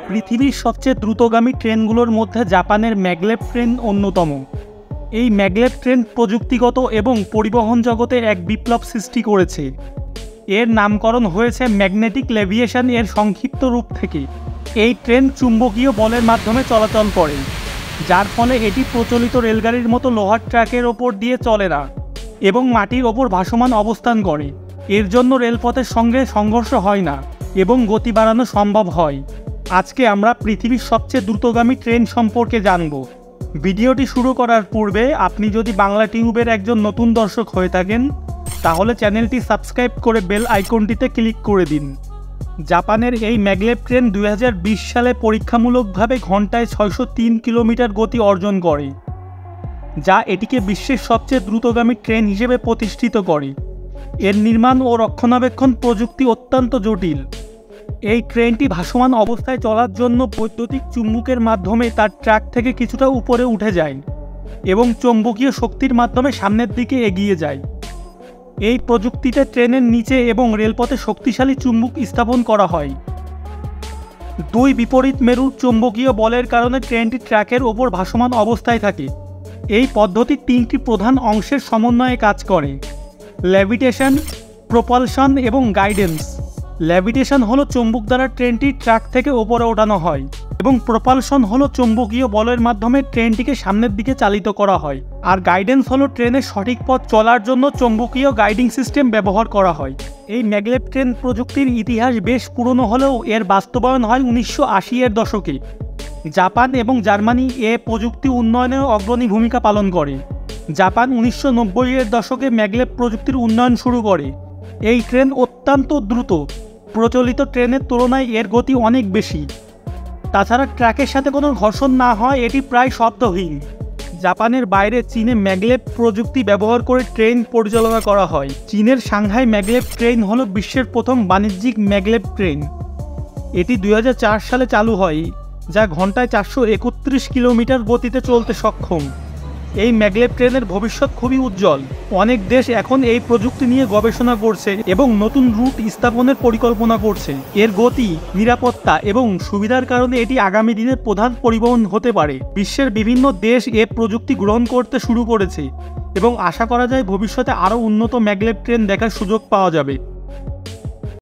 পৃথিবীর সবচেয়ে দ্রুতগামী ট্রেনগুলোর মধ্যে জাপানের ম্যাগলেভ ট্রেন অন্যতম। এই ম্যাগলেভ ট্রেন প্রযুক্তিগত এবং পরিবহন জগতে এক বিপ্লব সৃষ্টি করেছে। এর নামকরণ হয়েছে ম্যাগনেটিক লেভিয়েশন এর সংক্ষিপ্ত রূপ থেকে। এই ট্রেন চুম্বকীয় বলের মাধ্যমে চলাচল করে, যার ফলে এটি প্রচলিত রেলগাড়ির মতো লোহার ট্র্যাকের ওপর দিয়ে চলে না এবং মাটির ওপর ভাসমান অবস্থান করে। এর জন্য রেলপথের সঙ্গে সংঘর্ষ হয় না এবং গতি বাড়ানো সম্ভব হয়। আজকে আমরা পৃথিবীর সবচেয়ে দ্রুতগামী ট্রেন সম্পর্কে জানব। ভিডিওটি শুরু করার পূর্বে আপনি যদি বাংলা টিউবের একজন নতুন দর্শক হয়ে থাকেন, তাহলে চ্যানেলটি সাবস্ক্রাইব করে বেল আইকনটিতে ক্লিক করে দিন। জাপানের এই ম্যাগলেভ ট্রেন 2020 সালে পরীক্ষামূলকভাবে ঘন্টায় 603 কিলোমিটার গতি অর্জন করে, যা এটিকে বিশ্বের সবচেয়ে দ্রুতগামী ট্রেন হিসেবে প্রতিষ্ঠিত করে। এর নির্মাণ ও রক্ষণাবেক্ষণ প্রযুক্তি অত্যন্ত জটিল। এই ট্রেনটি ভাসমান অবস্থায় চলার জন্য বৈদ্যুতিক চুম্বকের মাধ্যমে তার ট্র্যাক থেকে কিছুটা উপরে উঠে যায় এবং চৌম্বকীয় শক্তির মাধ্যমে সামনের দিকে এগিয়ে যায়। এই প্রযুক্তিতে ট্রেনের নিচে এবং রেলপথে শক্তিশালী চুম্বক স্থাপন করা হয়। দুই বিপরীত মেরুর চৌম্বকীয় বলের কারণে ট্রেনটি ট্র্যাকের ওপর ভাসমান অবস্থায় থাকে। এই পদ্ধতি তিনটি প্রধান অংশের সমন্বয়ে কাজ করে: লেভিটেশন, প্রপালশন এবং গাইডেন্স। লেভিটেশন হলো চৌম্বক দ্বারা ট্রেনটি ট্র্যাক থেকে ওপরে ওঠানো হয় এবং প্রপালশন হলো চৌম্বকীয় বলের মাধ্যমে ট্রেনটিকে সামনের দিকে চালিত করা হয়। আর গাইডেন্স হলো ট্রেনের সঠিক পথ চলার জন্য চৌম্বকীয় গাইডিং সিস্টেম ব্যবহার করা হয়। এই ম্যাগলেভ ট্রেন প্রযুক্তির ইতিহাস বেশ পুরনো হলেও এর বাস্তবায়ন হয় 1980-এর দশকে। জাপান এবং জার্মানি এ প্রযুক্তি উন্নয়নে অগ্রণী ভূমিকা পালন করে। জাপান 1990-এর দশকে ম্যাগলেভ প্রযুক্তির উন্নয়ন শুরু করে। এই ট্রেন অত্যন্ত দ্রুত, প্রচলিত ট্রেনের তুলনায় এর গতি অনেক বেশি। তাছাড়া ট্র্যাকের সাথে কোনো ঘর্ষণ না হয় এটি প্রায় শব্দহীন। জাপানের বাইরে চীনে ম্যাগলেভ প্রযুক্তি ব্যবহার করে ট্রেন পরিচালনা করা হয়। চীনের সাংহাই ম্যাগলেভ ট্রেন হলো বিশ্বের প্রথম বাণিজ্যিক ম্যাগলেভ ট্রেন। এটি 2004 সালে চালু হয়, যা ঘন্টায় 431 কিলোমিটার গতিতে চলতে সক্ষম। এই ম্যাগলেভ ট্রেনের ভবিষ্যৎ খুবই উজ্জ্বল। অনেক দেশ এখন এই প্রযুক্তি নিয়ে গবেষণা করছে এবং নতুন রুট স্থাপনের পরিকল্পনা করছে। এর গতি, নিরাপত্তা এবং সুবিধার কারণে এটি আগামী দিনের প্রধান পরিবহন হতে পারে। বিশ্বের বিভিন্ন দেশ এ প্রযুক্তি গ্রহণ করতে শুরু করেছে এবং আশা করা যায় ভবিষ্যতে আরও উন্নত ম্যাগলেভ ট্রেন দেখার সুযোগ পাওয়া যাবে।